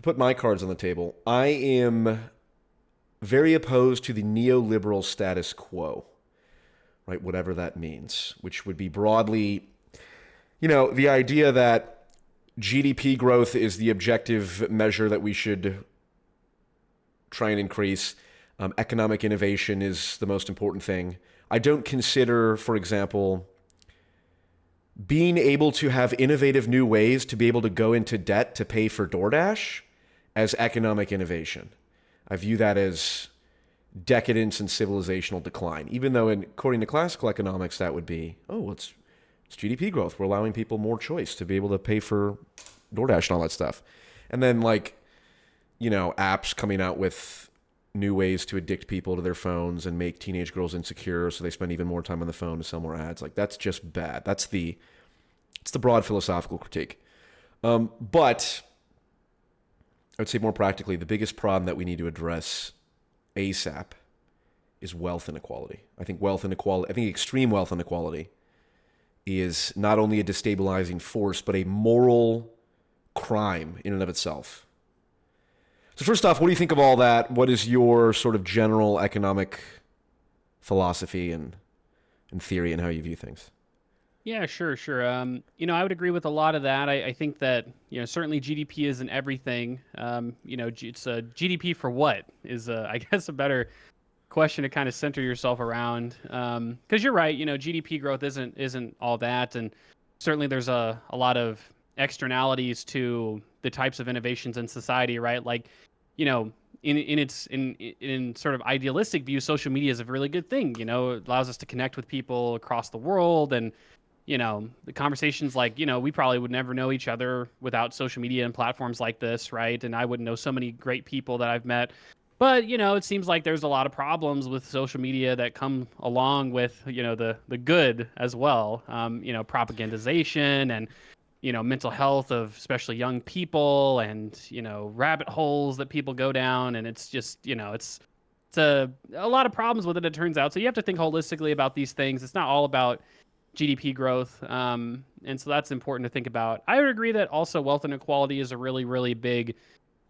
put my cards on the table, I am very opposed to the neoliberal status quo, right? Whatever that means, which would be broadly, the idea that GDP growth is the objective measure that we should try and increase. Economic innovation is the most important thing. I don't consider, for example, being able to have innovative new ways to be able to go into debt to pay for DoorDash as economic innovation. I view that as decadence and civilizational decline, even though according to classical economics, that would be, it's GDP growth. We're allowing people more choice to be able to pay for DoorDash and all that stuff. And then apps coming out with new ways to addict people to their phones and make teenage girls insecure so they spend even more time on the phone to sell more ads. That's just bad. It's the broad philosophical critique. But I would say more practically, the biggest problem that we need to address ASAP is wealth inequality. I think extreme wealth inequality is not only a destabilizing force, but a moral crime in and of itself. So first off, what do you think of all that? What is your sort of general economic philosophy and theory and how you view things? Yeah, sure. I would agree with a lot of that. I think that, certainly GDP isn't everything. It's GDP for what is, I guess, a better question to kind of center yourself around. Because you're right, GDP growth isn't all that. And certainly there's a lot of externalities to the types of innovations in society, right? Like, in sort of idealistic view, social media is a really good thing. It allows us to connect with people across the world, and the conversations we probably would never know each other without social media and platforms like this, right? And I wouldn't know so many great people that I've met. But, it seems like there's a lot of problems with social media that come along with, the good as well. Propagandization and, mental health of especially young people, and, rabbit holes that people go down. And it's just, it's a lot of problems with it, it turns out. So you have to think holistically about these things. It's not all about GDP growth. And so that's important to think about. I would agree that also wealth inequality is a really, really big,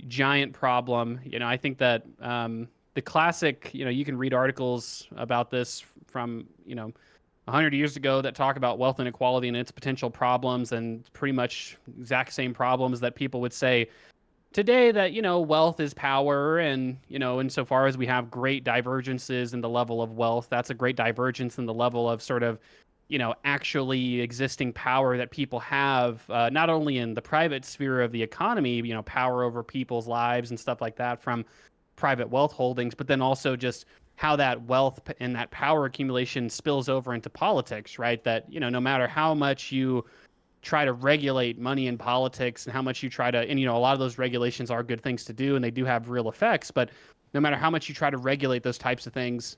giant problem. I think that the classic, you can read articles about this from, 100 years ago that talk about wealth inequality and its potential problems, and pretty much exact same problems that people would say today, that, wealth is power. And, insofar as we have great divergences in the level of wealth, that's a great divergence in the level of sort of, actually existing power that people have, not only in the private sphere of the economy, power over people's lives and stuff like that from private wealth holdings, but then also just how that wealth and that power accumulation spills over into politics, right? That, no matter how much you try to regulate money in politics and how much you try to, and, a lot of those regulations are good things to do and they do have real effects, but no matter how much you try to regulate those types of things,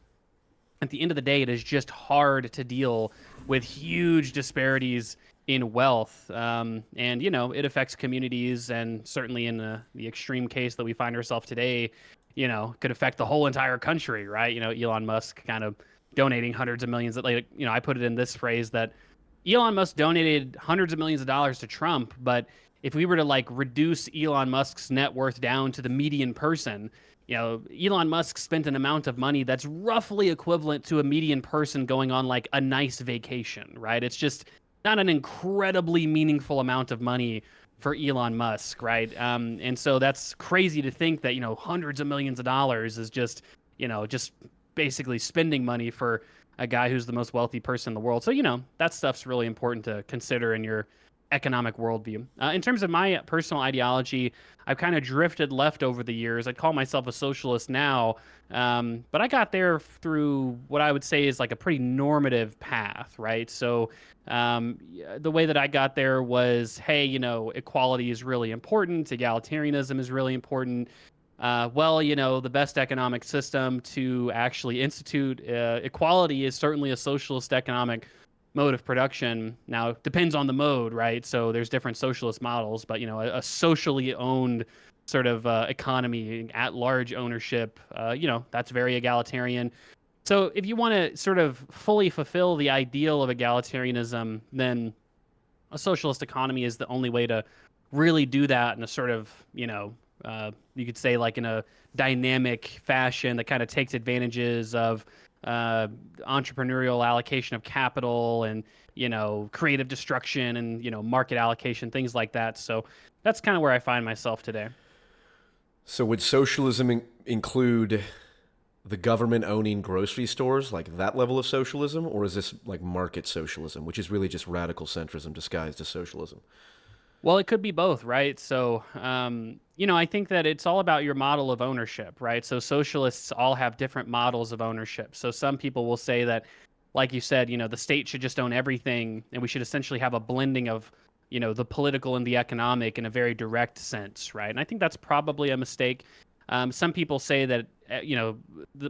at the end of the day, it is just hard to deal with huge disparities in wealth. And, it affects communities, and certainly in the extreme case that we find ourselves today, could affect the whole entire country, right? Elon Musk kind of donating hundreds of millions. I put it in this phrase that Elon Musk donated hundreds of millions of dollars to Trump, but if we were to reduce Elon Musk's net worth down to the median person, Elon Musk spent an amount of money that's roughly equivalent to a median person going on a nice vacation, right? It's just not an incredibly meaningful amount of money for Elon Musk, right? And so that's crazy to think that, hundreds of millions of dollars is just basically spending money for a guy who's the most wealthy person in the world. So, that stuff's really important to consider in your economic worldview. In terms of my personal ideology, I've kind of drifted left over the years. I'd call myself a socialist now, but I got there through what I would say is a pretty normative path, right? So the way that I got there was, hey, equality is really important. Egalitarianism is really important. The best economic system to actually institute equality is certainly a socialist economic mode of production. Now, it depends on the mode, right? So there's different socialist models, but, a socially owned sort of economy, at large ownership, that's very egalitarian. So if you want to sort of fully fulfill the ideal of egalitarianism, then a socialist economy is the only way to really do that in a sort of, you could say like in a dynamic fashion that kind of takes advantages of entrepreneurial allocation of capital and creative destruction and market allocation, things like that. So that's kind of where I find myself today. So would socialism include the government owning grocery stores, like that level of socialism, or is this like market socialism, which is really just radical centrism disguised as socialism? Well, it could be both, right? So, I think that it's all about your model of ownership, right? So, socialists all have different models of ownership. So, some people will say that, like you said, the state should just own everything, and we should essentially have a blending of, the political and the economic in a very direct sense, right? And I think that's probably a mistake. Some people say that,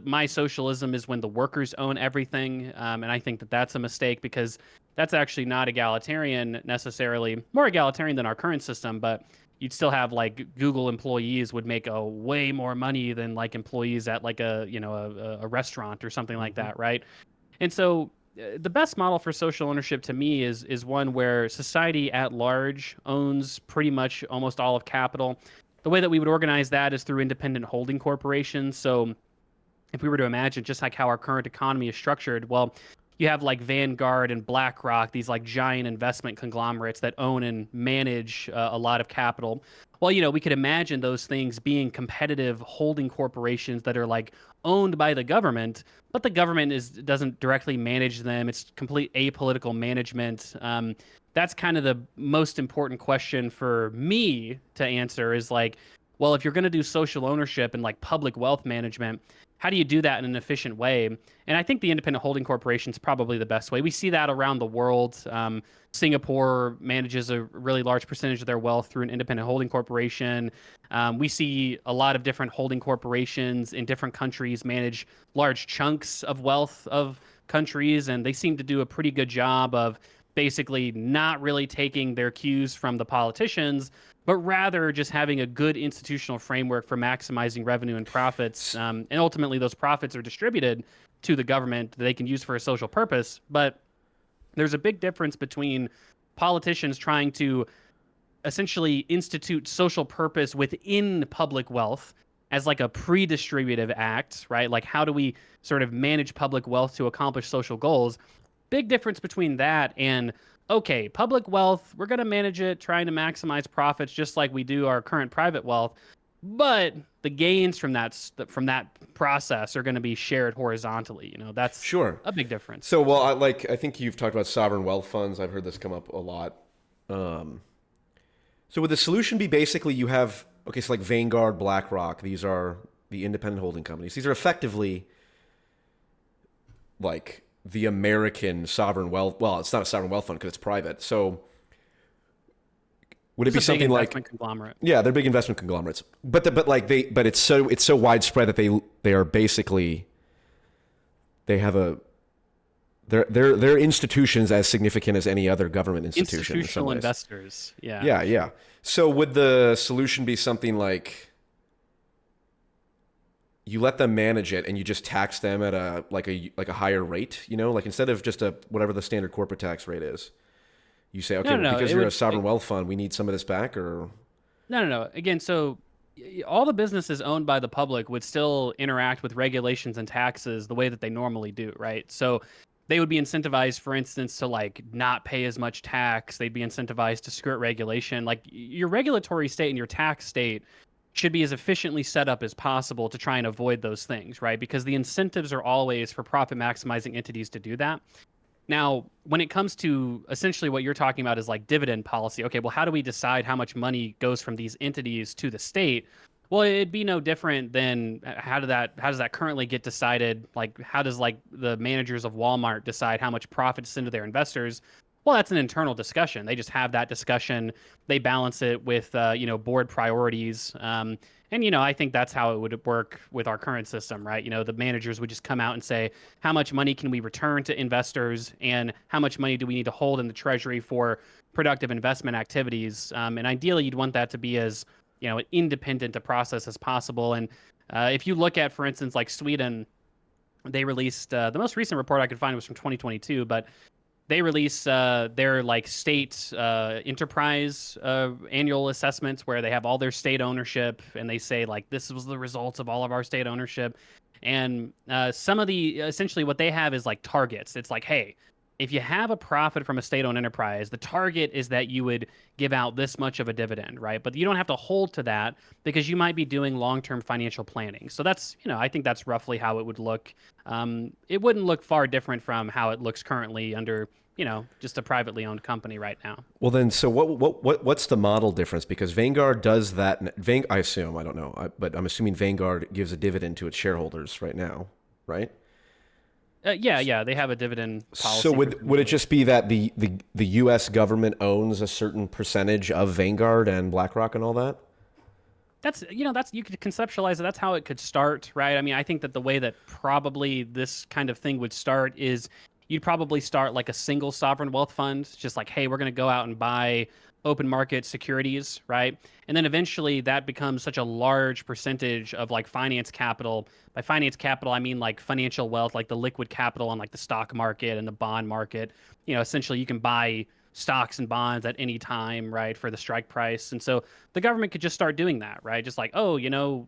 my socialism is when the workers own everything, and I think that that's a mistake because that's actually not egalitarian necessarily, more egalitarian than our current system, but you'd still have like Google employees would make a way more money than like employees at like a restaurant or something like that, right? And so the best model for social ownership to me is one where society at large owns pretty much almost all of capital. The way that we would organize that is through independent holding corporations. So if we were to imagine just like how our current economy is structured, well, you have like Vanguard and BlackRock, these like giant investment conglomerates that own and manage a lot of capital. Well, we could imagine those things being competitive holding corporations that are like owned by the government, but the government doesn't directly manage them. It's complete apolitical management. That's kind of the most important question for me to answer is like, well, if you're going to do social ownership and like public wealth management, how do you do that in an efficient way? And I think the independent holding corporation is probably the best way. We see that around the world. Singapore manages a really large percentage of their wealth through an independent holding corporation. We see a lot of different holding corporations in different countries manage large chunks of wealth of countries, and they seem to do a pretty good job of basically not really taking their cues from the politicians, but rather just having a good institutional framework for maximizing revenue and profits. And ultimately, those profits are distributed to the government that they can use for a social purpose. But there's a big difference between politicians trying to essentially institute social purpose within public wealth as like a pre-distributive act, right? Like how do we sort of manage public wealth to accomplish social goals? Big difference between that and, okay, public wealth, we're going to manage it, trying to maximize profits just like we do our current private wealth. But the gains from that process are going to be shared horizontally. That's Sure. a big difference. So, well, I think you've talked about sovereign wealth funds. I've heard this come up a lot. So would the solution be basically you have, okay, so like Vanguard, BlackRock, these are the independent holding companies. These are effectively like the American sovereign wealth. Well, it's not a sovereign wealth fund because it's private. So would it be something like conglomerate? Yeah, they're big investment conglomerates. But it's so widespread that they are basically they have they're institutions as significant as any other government institution. Institutional investors. Yeah. Yeah, yeah. So would the solution be something like you let them manage it and you just tax them at a higher rate, like instead of just whatever the standard corporate tax rate is, you say, okay, no, because you're a sovereign wealth fund, we need some of this back, or no. Again, so all the businesses owned by the public would still interact with regulations and taxes the way that they normally do, right? So they would be incentivized, for instance, to like not pay as much tax. They'd be incentivized to skirt regulation. Like your regulatory state and your tax state should be as efficiently set up as possible to try and avoid those things, right? Because the incentives are always for profit maximizing entities to do that. Now, when it comes to essentially what you're talking about is like dividend policy, okay, well, how do we decide how much money goes from these entities to the state? Well, it'd be no different than how does that currently get decided? Like, how does like the managers of Walmart decide how much profit to send to their investors? Well, that's an internal discussion. They just have that discussion. They balance it with, board priorities. And I think that's how it would work with our current system, right? The managers would just come out and say, how much money can we return to investors and how much money do we need to hold in the treasury for productive investment activities? And ideally, you'd want that to be as, independent a process as possible. And if you look at, for instance, like Sweden, they released the most recent report I could find was from 2022, but they release their like state enterprise annual assessments where they have all their state ownership, and they say like this was the results of all of our state ownership. And some of the essentially what they have is like targets. It's like, hey, if you have a profit from a state-owned enterprise, the target is that you would give out this much of a dividend, right? But you don't have to hold to that because you might be doing long-term financial planning. So that's, I think that's roughly how it would look. It wouldn't look far different from how it looks currently under, just a privately owned company right now. Well, then, so what's the model difference? Because Vanguard does that. I assume, I don't know, but I'm assuming Vanguard gives a dividend to its shareholders right now, right? Yeah, they have a dividend policy. So would it just be that the U.S. government owns a certain percentage of Vanguard and BlackRock and all that? That's you could conceptualize it. That's how it could start, right? I mean, I think that the way that probably this kind of thing would start is you'd probably start like a single sovereign wealth fund, just like, hey, we're going to go out and buy open market securities, right? And then eventually that becomes such a large percentage of like finance capital. By finance capital, I mean like financial wealth, like the liquid capital on like the stock market and the bond market. Essentially you can buy stocks and bonds at any time, right, for the strike price. And so the government could just start doing that, right? Just like, oh,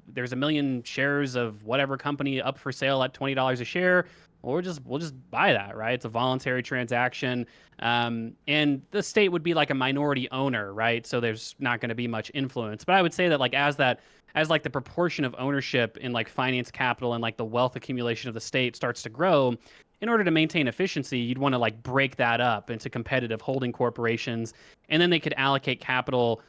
there's 1 million shares of whatever company up for sale at $20 a share. Or we'll just buy that, right? It's a voluntary transaction, and the state would be like a minority owner, right? So there's not going to be much influence. But I would say that like as like the proportion of ownership in like finance capital and like the wealth accumulation of the state starts to grow, in order to maintain efficiency, you'd want to like break that up into competitive holding corporations, and then they could allocate capital.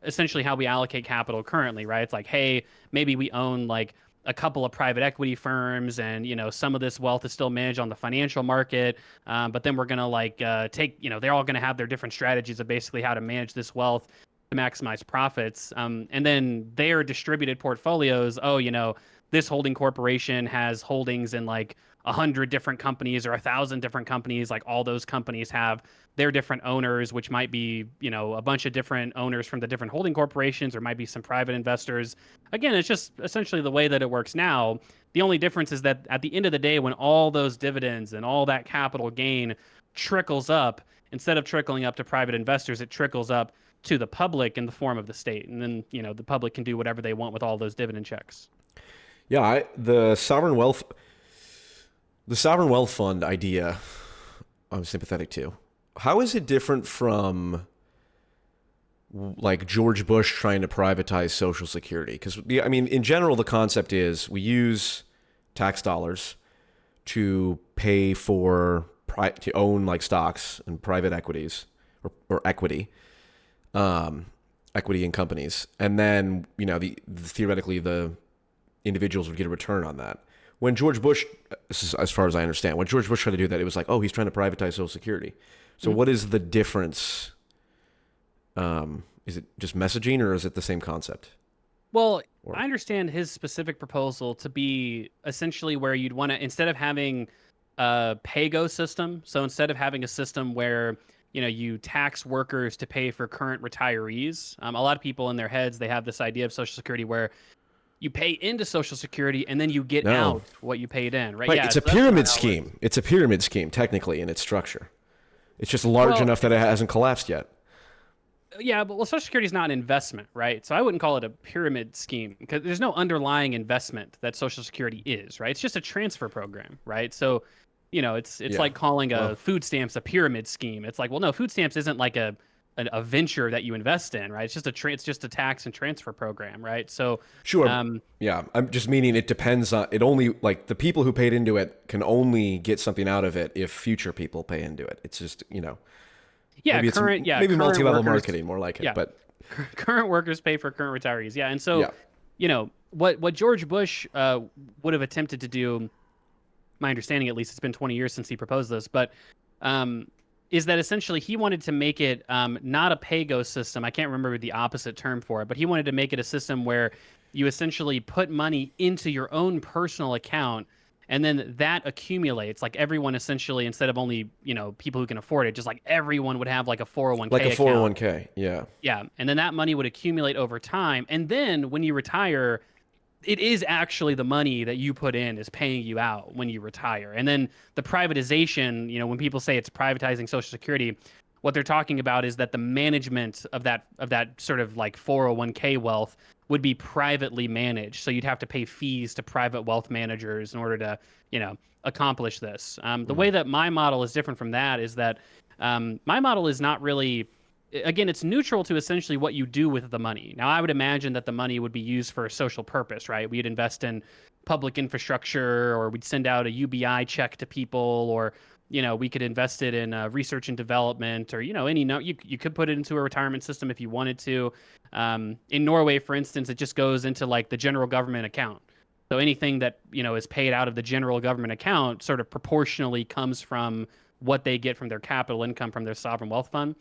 Essentially how we allocate capital currently, right? It's like, hey, maybe we own like a couple of private equity firms, and some of this wealth is still managed on the financial market, but then we're gonna like take they're all gonna have their different strategies of basically how to manage this wealth to maximize profits, and then their distributed portfolios. This holding corporation has holdings in like 100 different companies or 1,000 different companies. Like all those companies have their different owners, which might be a bunch of different owners from the different holding corporations, or might be some private investors. Again, it's just essentially the way that it works now. The only difference is that at the end of the day, when all those dividends and all that capital gain trickles up, instead of trickling up to private investors, it trickles up to the public in the form of the state. And then, the public can do whatever they want with all those dividend checks. Yeah, the sovereign wealth fund idea, I'm sympathetic to. How is it different from like George Bush trying to privatize Social Security? Because I mean, in general, the concept is we use tax dollars to pay to own like stocks and private equities or equity in companies, and then theoretically the individuals would get a return on that. When George Bush, this is as far as I understand, when George Bush tried to do that, it was like, oh, he's trying to privatize Social Security. So what is the difference? Is it just messaging, or is it the same concept? Well, I understand his specific proposal to be essentially where you'd want to, instead of having a pay-go system, so instead of having a system where you tax workers to pay for current retirees, a lot of people in their heads, they have this idea of Social Security where you pay into Social Security and then you get out what you paid in, right? Right. Yeah, it's a pyramid scheme. It's a pyramid scheme, technically, in its structure. It's just large enough that it hasn't collapsed yet. Yeah, but Social Security is not an investment, right? So I wouldn't call it a pyramid scheme because there's no underlying investment that Social Security is, right? It's just a transfer program, right? So, it's like calling food stamps a pyramid scheme. It's like, well, no, food stamps isn't like a venture that you invest in, right? It's just a tax and transfer program, right? So sure, yeah. I'm just meaning it depends on it. Only like the people who paid into it can only get something out of it if future people pay into it. It's just yeah, maybe multi-level marketing more like it, but current workers pay for current retirees, yeah. And so what George Bush would have attempted to do, my understanding at least, it's been 20 years since he proposed this, but is that essentially he wanted to make it not a pay-go system. I can't remember the opposite term for it, but he wanted to make it a system where you essentially put money into your own personal account, and then that accumulates. Like everyone essentially, instead of only people who can afford it, just like everyone would have like a 401k like a account. 401k, yeah. Yeah, and then that money would accumulate over time, and then when you retire, it is actually the money that you put in is paying you out when you retire. And then the privatization, when people say it's privatizing Social Security, what they're talking about is that the management of that sort of like 401k wealth would be privately managed. So you'd have to pay fees to private wealth managers in order to, accomplish this. The way that my model is different from that is that my model is not really, again, it's neutral to essentially what you do with the money. Now, I would imagine that the money would be used for a social purpose, right? We'd invest in public infrastructure, or we'd send out a UBI check to people, or we could invest it in research and development, or you could put it into a retirement system if you wanted to. In Norway, for instance, it just goes into like the general government account. So anything that is paid out of the general government account sort of proportionally comes from what they get from their capital income from their sovereign wealth fund.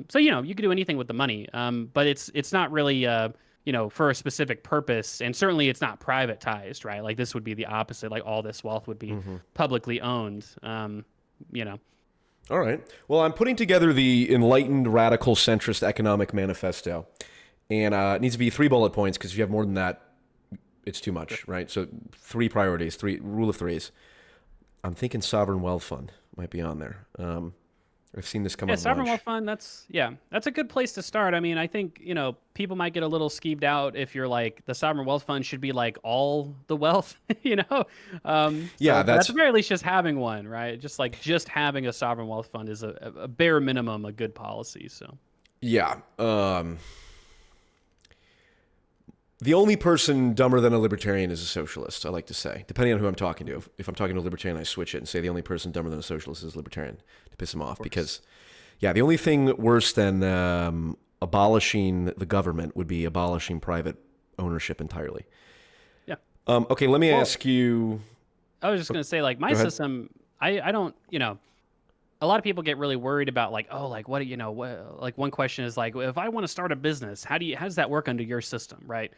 So you could do anything with the money, but it's not really for a specific purpose, and certainly it's not privatized, right? Like this would be the opposite. Like all this wealth would be publicly owned. All right. Well, I'm putting together the Enlightened Radical Centrist Economic Manifesto, and it needs to be 3 bullet points, because if you have more than that, it's too much, right? So 3 priorities, 3 rule of threes. I'm thinking sovereign wealth fund might be on there. I've seen this come up. Sovereign wealth fund. That's a good place to start. I mean, I think people might get a little skeeved out if you're like the sovereign wealth fund should be like all the wealth, Yeah, but at the very least, just having one, right? Just having a sovereign wealth fund is a bare minimum a good policy. So yeah. The only person dumber than a libertarian is a socialist, I like to say, depending on who I'm talking to. If I'm talking to a libertarian, I switch it and say the only person dumber than a socialist is a libertarian to piss him off. Because, the only thing worse than abolishing the government would be abolishing private ownership entirely. Yeah. Okay, let me ask you. I was just going to say, like, my system, I don't, a lot of people get really worried about like, oh, like what like one question is like, if I want to start a business, how does that work under your system, right?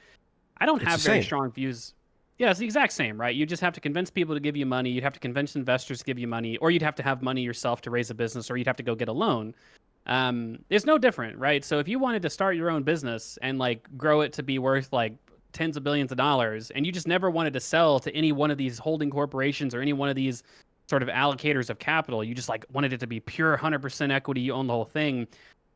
I don't have very strong views. Yeah, it's the exact same, right? You just have to convince people to give you money. You'd have to convince investors to give you money, or you'd have to have money yourself to raise a business, or you'd have to go get a loan. It's no different, right? So if you wanted to start your own business and like grow it to be worth like tens of billions of dollars, and you just never wanted to sell to any one of these holding corporations or any one of these sort of allocators of capital, you just like wanted it to be pure 100% equity, you own the whole thing,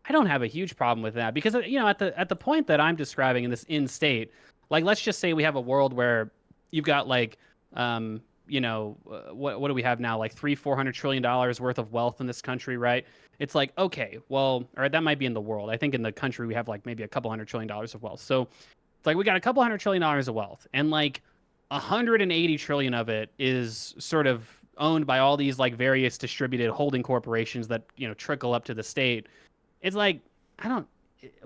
I don't have a huge problem with that, because at the point that I'm describing in this end state, like let's just say we have a world where you've got like what do we have now, like $400 trillion worth of wealth in this country, right? It's like, okay, well, or that might be in the world. I think in the country we have like maybe a couple $100 trillion of wealth. So it's like we got a couple $100 trillion of wealth, and like 180 trillion of it is sort of owned by all these like various distributed holding corporations that trickle up to the state. It's like,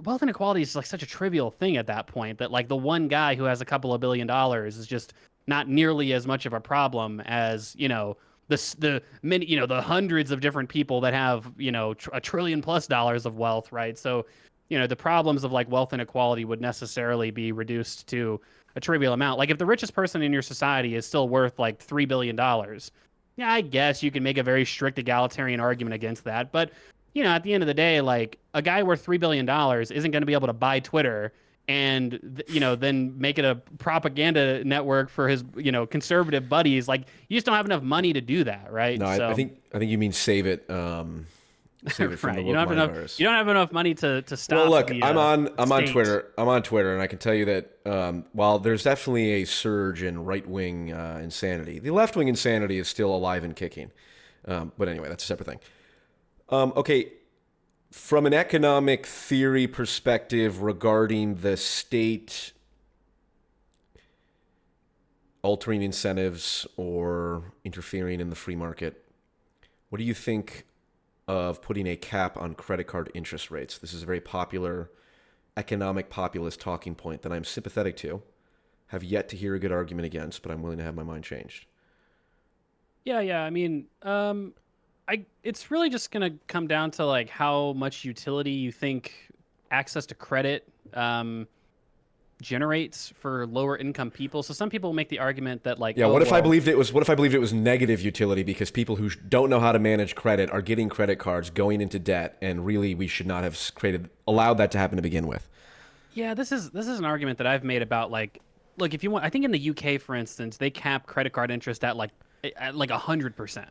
wealth inequality is like such a trivial thing at that point, that like the one guy who has a couple of $1 billion is just not nearly as much of a problem as the many the hundreds of different people that have $1 trillion+ of wealth, right? So the problems of like wealth inequality would necessarily be reduced to a trivial amount. Like if the richest person in your society is still worth like $3 billion, yeah, I guess you can make a very strict egalitarian argument against that. But, at the end of the day, like a guy worth $3 billion isn't going to be able to buy Twitter and, then make it a propaganda network for his, conservative buddies. Like you just don't have enough money to do that, right? No, so, I think you mean save it. Save it from right. the You don't have enough money to stop. Well, look, the, I'm on state. Twitter. I'm on Twitter, and I can tell you that while there's definitely a surge in right-wing insanity, the left-wing insanity is still alive and kicking. But anyway, that's a separate thing. Okay, from an economic theory perspective regarding the state altering incentives or interfering in the free market, what do you think of putting a cap on credit card interest rates? This is a very popular economic populist talking point that I'm sympathetic to, have yet to hear a good argument against, but I'm willing to have my mind changed. Yeah. I mean, it's really just going to come down to like how much utility you think access to credit generates for lower income people. So some people make the argument that like, what if I believed it was negative utility because people who don't know how to manage credit are getting credit cards, going into debt, and really we should not have allowed that to happen to begin with. Yeah, this is an argument that I've made about like look, if you want, I think in the UK, for instance, they cap credit card interest at like 100%,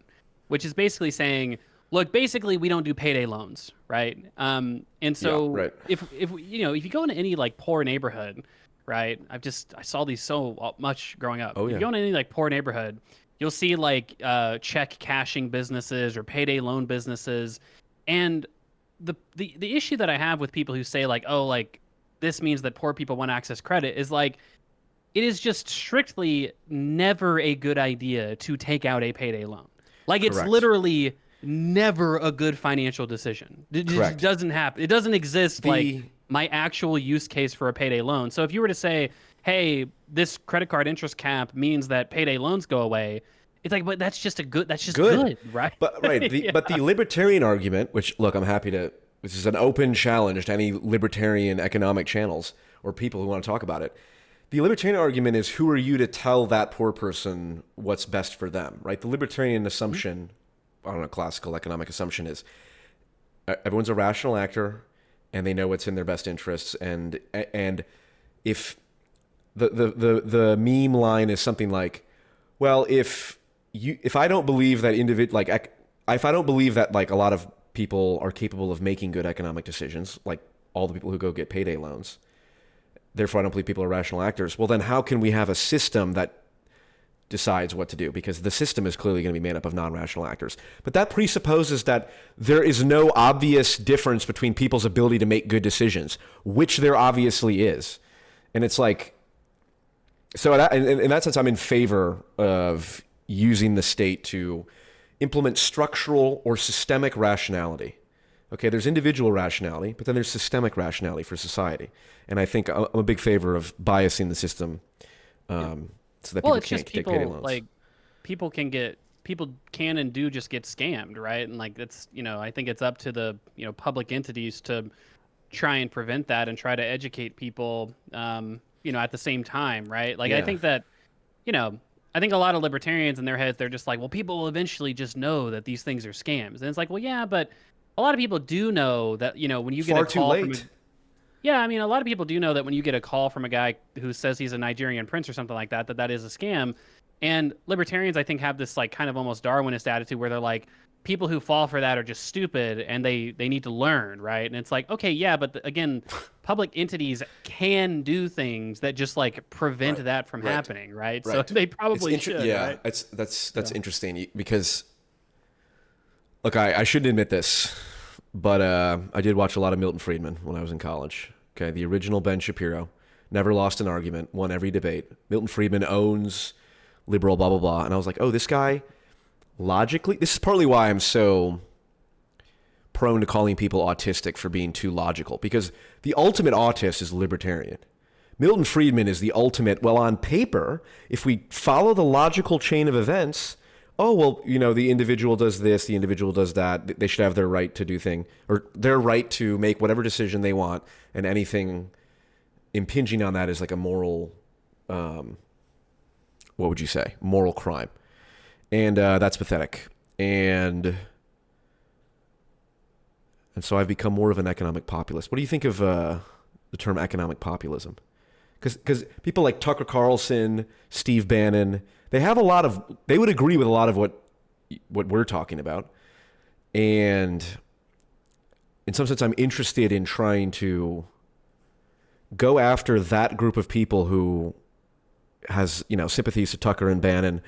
which is basically saying, look, basically we don't do payday loans, right? And Yeah, so right. if if you go into any like poor neighborhood, right? I saw these so much growing up. Oh If you yeah. go into any like poor neighborhood, you'll see like check cashing businesses or payday loan businesses, and the issue that I have with people who say like, oh, like this means that poor people want to access credit is like it is just strictly never a good idea to take out a payday loan. Like it's Correct. literally never a good financial decision. It just Correct. doesn't happen. It doesn't exist like The my actual use case for a payday loan. So if you were to say, "Hey, this credit card interest cap means that payday loans go away," it's like, but that's just good, good, right? but right. Yeah. But the libertarian argument, which look, I'm happy to. This is an open challenge to any libertarian economic channels or people who want to talk about it. The libertarian argument is, who are you to tell that poor person what's best for them, right? The libertarian assumption, I don't know, classical economic assumption is everyone's a rational actor and they know what's in their best interests. And if the meme line is something like, well, if I don't believe that if I don't believe that like a lot of people are capable of making good economic decisions, like all the people who go get payday loans, therefore I don't believe people are rational actors. Well, then how can we have a system that decides what to do? Because the system is clearly going to be made up of non-rational actors. But that presupposes that there is no obvious difference between people's ability to make good decisions, which there obviously is. And it's like, so in that sense, I'm in favor of using the state to implement structural or systemic rationality. Okay, there's individual rationality, but then there's systemic rationality for society. And I think I'm a big favor of biasing the system so that Well, people it's can't just take payday people loans. like people can and do just get scammed, right? And like it's I think it's up to the public entities to try and prevent that and try to educate people, at the same time, right? Like I Yeah, think that you know I think a lot of libertarians in their heads they're just like, well, people will eventually just know that these things are scams, and it's like, well, yeah, but a lot of people do know that when you get a far too call from a late. yeah, I mean, a lot of people do know that when you get a call from a guy who says he's a Nigerian prince or something like that, that is a scam. And libertarians, I think, have this like kind of almost Darwinist attitude where they're like, people who fall for that are just stupid and they need to learn, right? And it's like, okay, yeah, but again, public entities can do things that just like prevent Right, that from right, happening, right? So right. they probably should, Yeah, right? that's Yeah. interesting because look, I shouldn't admit this, but I did watch a lot of Milton Friedman when I was in college. Okay, the original Ben Shapiro, never lost an argument, won every debate. Milton Friedman owns liberal, blah blah blah, and I was like, oh, this guy logically. This is partly why I'm so prone to calling people autistic for being too logical, because the ultimate autist is libertarian. Milton Friedman is the ultimate, well, on paper, if we follow the logical chain of events, oh, well, the individual does this, the individual does that, they should have their right to do thing, or their right to make whatever decision they want, and anything impinging on that is like a moral, what would you say, moral crime. And that's pathetic. And so I've become more of an economic populist. What do you think of the term economic populism? Because people like Tucker Carlson, Steve Bannon, they would agree with a lot of what we're talking about. And in some sense, I'm interested in trying to go after that group of people who has, sympathies to Tucker and Bannon,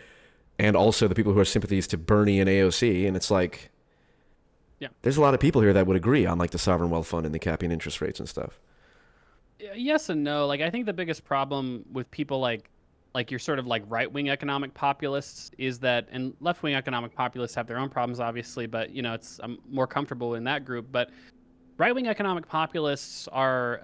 and also the people who have sympathies to Bernie and AOC. And it's like, Yeah. there's a lot of people here that would agree on like the sovereign wealth fund and the capping interest rates and stuff. Yes and no. Like I think the biggest problem with people like your sort of like right-wing economic populists is that, and left-wing economic populists have their own problems obviously, but I'm more comfortable in that group. But right-wing economic populists are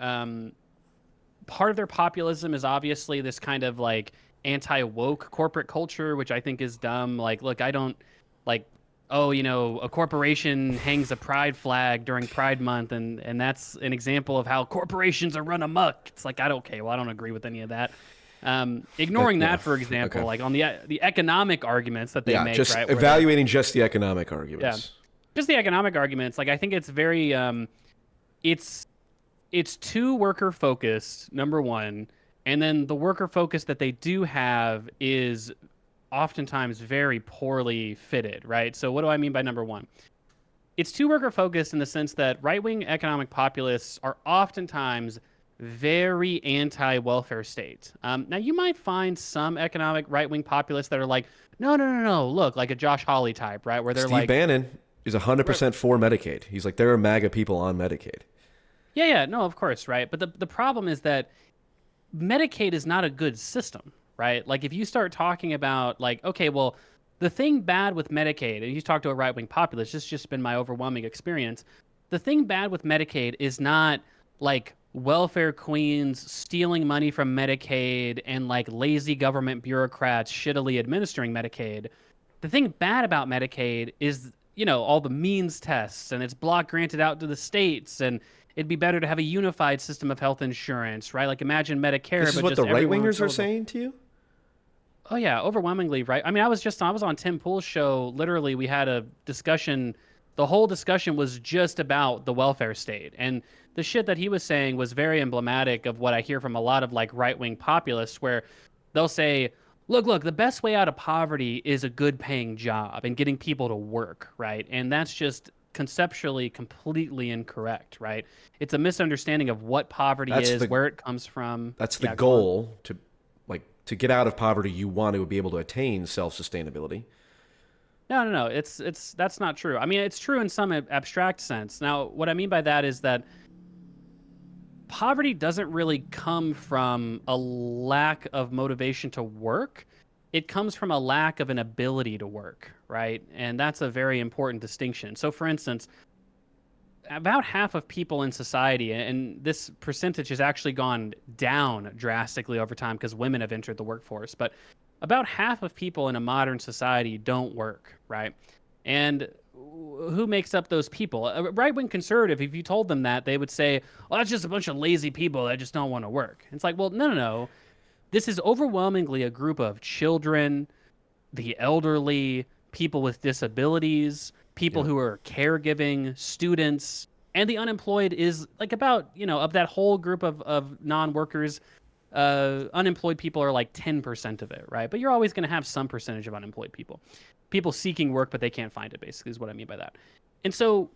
part of their populism is obviously this kind of like anti-woke corporate culture, which I think is dumb. Like, look, I don't like, oh, a corporation hangs a pride flag during Pride Month, and that's an example of how corporations are run amok. It's like, well, I don't agree with any of that. Ignoring Yeah. that, for example, Okay. like on the economic arguments that they Yeah, make, just right? Where evaluating just the economic yeah, arguments. just the economic arguments. Like I think it's very, it's too worker focused, number one, And then the worker focus that they do have is oftentimes very poorly fitted, right? So what do I mean by number one? It's too worker focused in the sense that right wing economic populists are oftentimes very anti welfare state. Now, you might find some economic right wing populists that are like, no, no, no, no, look, like a Josh Hawley type, right? Where they're Steve like, Bannon is right, 100% for Medicaid. He's like, there are MAGA people on Medicaid. yeah, yeah, no, of course, right? But the problem is that Medicaid is not a good system, right? Like if you start talking about like, okay, well, the thing bad with Medicaid, and you talk to a right wing populist, this has just been my overwhelming experience. The thing bad with Medicaid is not like welfare queens stealing money from Medicaid and like lazy government bureaucrats shittily administering Medicaid. The thing bad about Medicaid is, all the means tests and it's block granted out to the states and it'd be better to have a unified system of health insurance, right? Like imagine This Medicare, is but what just the right everyone would wingers are fill the. saying to you? Oh yeah, overwhelmingly, right? I mean, I was on Tim Pool's show. Literally, we had a discussion. The whole discussion was just about the welfare state. And the shit that he was saying was very emblematic of what I hear from a lot of like right-wing populists where they'll say, look, the best way out of poverty is a good paying job and getting people to work, right? And that's just conceptually completely incorrect, right? It's a misunderstanding of what poverty That's is, the where it comes from. that's the Yeah, go on. goal to get out of poverty. You want to be able to attain self-sustainability. No, no, no. It's that's not true. I mean, it's true in some abstract sense. Now, what I mean by that is that poverty doesn't really come from a lack of motivation to work. It comes from a lack of an ability to work, right? And that's a very important distinction. So, for instance, about half of people in society, and this percentage has actually gone down drastically over time because women have entered the workforce, but about half of people in a modern society don't work, right? And who makes up those people? A right-wing conservative, if you told them that, they would say, well, that's just a bunch of lazy people that just don't want to work. It's like, well, no, no, no. This is overwhelmingly a group of children, the elderly, people with disabilities, people Yeah. who are caregiving, students, and the unemployed is like about, of that whole group of non-workers, unemployed people are like 10% of it, right? But you're always going to have some percentage of unemployed people. People seeking work, but they can't find it, basically, is what I mean by that. And so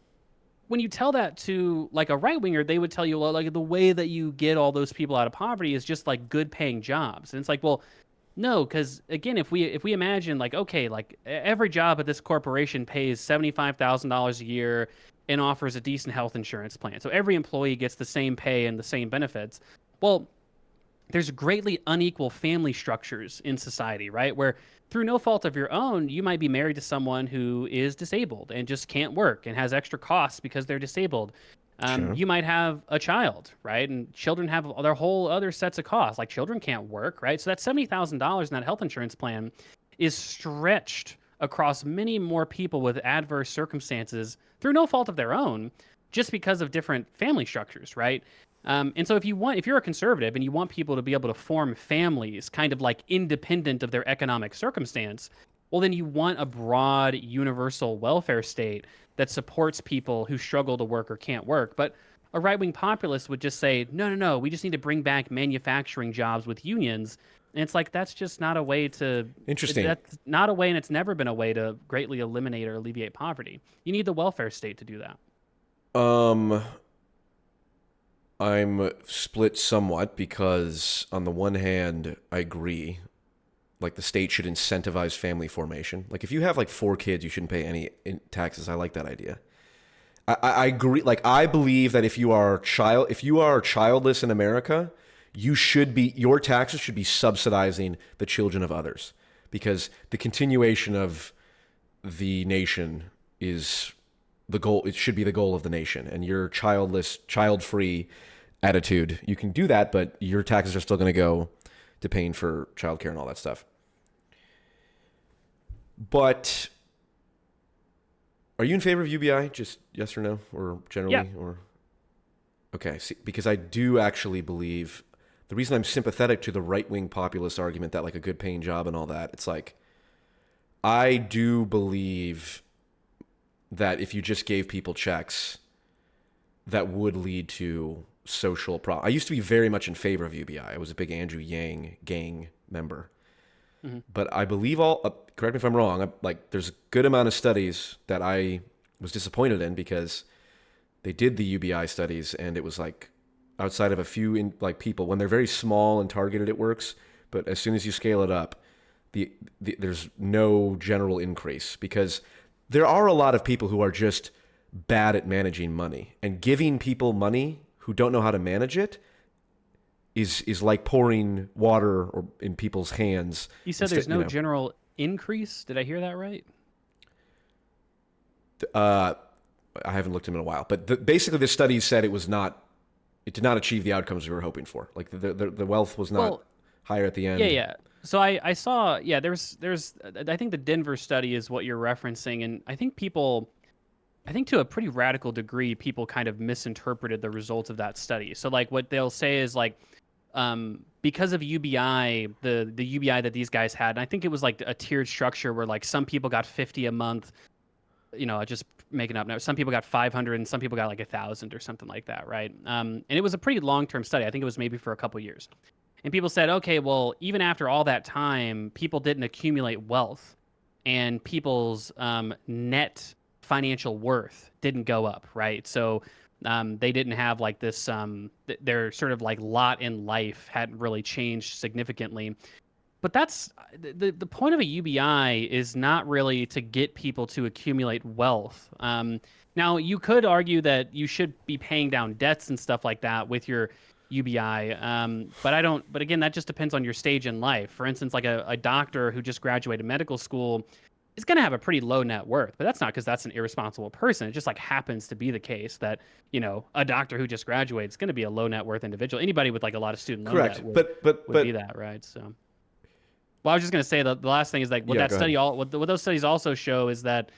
when you tell that to like a right winger, they would tell you, well, like the way that you get all those people out of poverty is just like good paying jobs. And it's like, well, no, because again, if we imagine like okay, like every job at this corporation pays $75,000 a year and offers a decent health insurance plan, so every employee gets the same pay and the same benefits. Well, there's greatly unequal family structures in society, right? Where through no fault of your own, you might be married to someone who is disabled and just can't work and has extra costs because they're disabled. Sure. You might have a child, right? And children have their whole other sets of costs. Like children can't work, right? So that $70,000 in that health insurance plan is stretched across many more people with adverse circumstances through no fault of their own, just because of different family structures, right? And so if you're a conservative and you want people to be able to form families kind of like independent of their economic circumstance, well, then you want a broad universal welfare state that supports people who struggle to work or can't work. But a right wing populist would just say, no, no, no, we just need to bring back manufacturing jobs with unions. And it's like, that's just not a way to, Interesting. that's not a way, and it's never been a way to greatly eliminate or alleviate poverty. You need the welfare state to do that. Um, I'm split somewhat because, on the one hand, I agree. Like, the state should incentivize family formation. Like, if you have like 4 kids, you shouldn't pay any taxes. I like that idea. I agree. Like, I believe that if you are childless in America, your taxes should be subsidizing the children of others, because the continuation of the nation is the goal. It should be the goal of the nation. And your childless, child-free attitude, you can do that, but your taxes are still going to go to paying for childcare and all that stuff. But are you in favor of UBI? Just yes or no, or Yeah. generally, or okay? See, because I do actually believe the reason I'm sympathetic to the right-wing populist argument that like a good paying job and all that, it's like I do believe that if you just gave people checks, that would lead to social problem. I used to be very much in favor of UBI. I was a big Andrew Yang gang member. Mm-hmm. But I believe correct me if I'm wrong, there's a good amount of studies that I was disappointed in because they did the UBI studies and it was like outside of a few people, when they're very small and targeted, it works. But as soon as you scale it up, there's no general increase because there are a lot of people who are just bad at managing money, and giving people money who don't know how to manage it is like pouring water in people's hands. You said there's no general increase. Did I hear that right? I haven't looked at them in a while, but basically the studies said it did not achieve the outcomes we were hoping for. Like the wealth was not higher at the end. Yeah. So I saw, there's I think the Denver study is what you're referencing, and I think to a pretty radical degree, people kind of misinterpreted the results of that study. So like what they'll say is like, because of UBI, the UBI that these guys had, and I think it was like a tiered structure where like some people got 50 a month, just making up now. Some people got 500 and some people got like 1,000 or something like that, right? And it was a pretty long-term study. I think it was maybe for a couple years. And people said, okay, well, even after all that time, people didn't accumulate wealth, and people's net financial worth didn't go up, right? So they didn't have like this, their sort of like lot in life hadn't really changed significantly. But that's the point of a UBI is not really to get people to accumulate wealth. Now, you could argue that you should be paying down debts and stuff like that with your UBI, but I don't. But again, that just depends on your stage in life. For instance, like a doctor who just graduated medical school is going to have a pretty low net worth, but that's not because that's an irresponsible person. It just like happens to be the case that, a doctor who just graduates is going to be a low net worth individual. Anybody with like a lot of student loan debt would be that, right? So, well, I was just going to say the last thing is like what what those studies also show is that,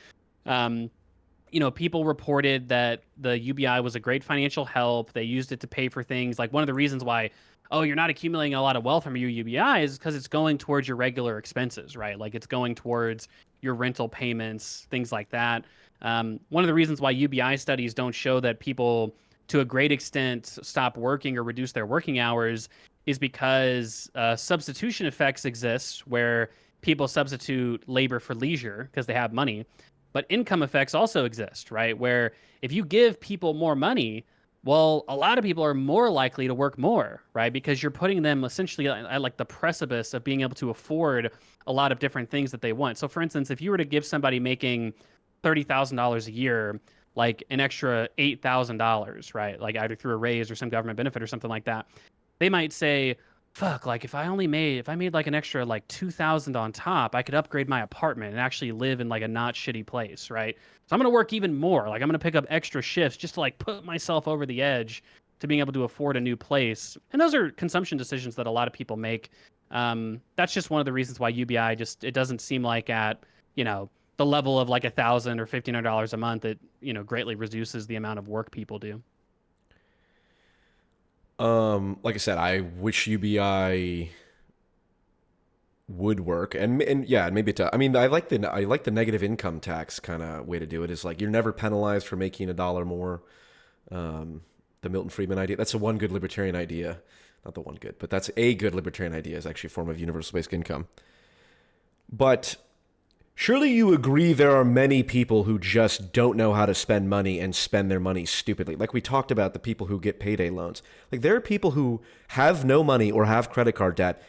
people reported that the UBI was a great financial help. They used it to pay for things. Like one of the reasons why, you're not accumulating a lot of wealth from your UBI is because it's going towards your regular expenses, right? Like it's going towards your rental payments, things like that. One of the reasons why UBI studies don't show that people, to a great extent, stop working or reduce their working hours is because substitution effects exist where people substitute labor for leisure because they have money. But income effects also exist, right? Where if you give people more money, well, a lot of people are more likely to work more, right? Because you're putting them essentially at like the precipice of being able to afford a lot of different things that they want. So for instance, if you were to give somebody making $30,000 a year, like an extra $8,000, right? Like either through a raise or some government benefit or something like that, they might say, fuck, like if I made like an extra like 2,000 on top, I could upgrade my apartment and actually live in like a not shitty place, right? So I'm going to work even more. Like I'm going to pick up extra shifts just to like put myself over the edge to being able to afford a new place. And those are consumption decisions that a lot of people make. That's just one of the reasons why UBI it doesn't seem like at, the level of like $1,000 or $1,500 a month, it, greatly reduces the amount of work people do. Like I said, I wish UBI would work, and yeah, maybe it. I mean, I like the negative income tax kind of way to do it. Is like you're never penalized for making $1 more. The Milton Friedman idea. That's one good libertarian idea. Not the one good, but that's a good libertarian idea. Is actually a form of universal basic income. But surely you agree there are many people who just don't know how to spend money and spend their money stupidly. Like we talked about the people who get payday loans. Like there are people who have no money or have credit card debt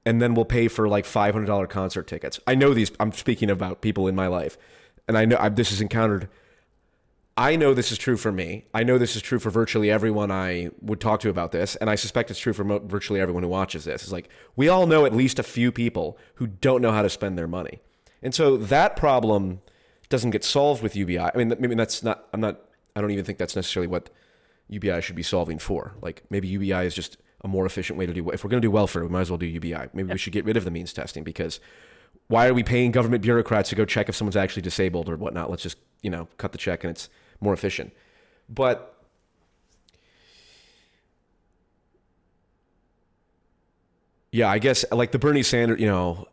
and then will pay for like $500 concert tickets. I know these, I'm speaking about people in my life. And I know this is encountered. I know this is true for me. I know this is true for virtually everyone I would talk to about this. And I suspect it's true for virtually everyone who watches this. It's like, we all know at least a few people who don't know how to spend their money. And so that problem doesn't get solved with UBI. I mean, that's not, I don't even think that's necessarily what UBI should be solving for. Like maybe UBI is just a more efficient way to do, if we're going to do welfare, we might as well do UBI. Maybe we should get rid of the means testing, because why are we paying government bureaucrats to go check if someone's actually disabled or whatnot? Let's just, cut the check and it's more efficient. But yeah, I guess like the Bernie Sanders,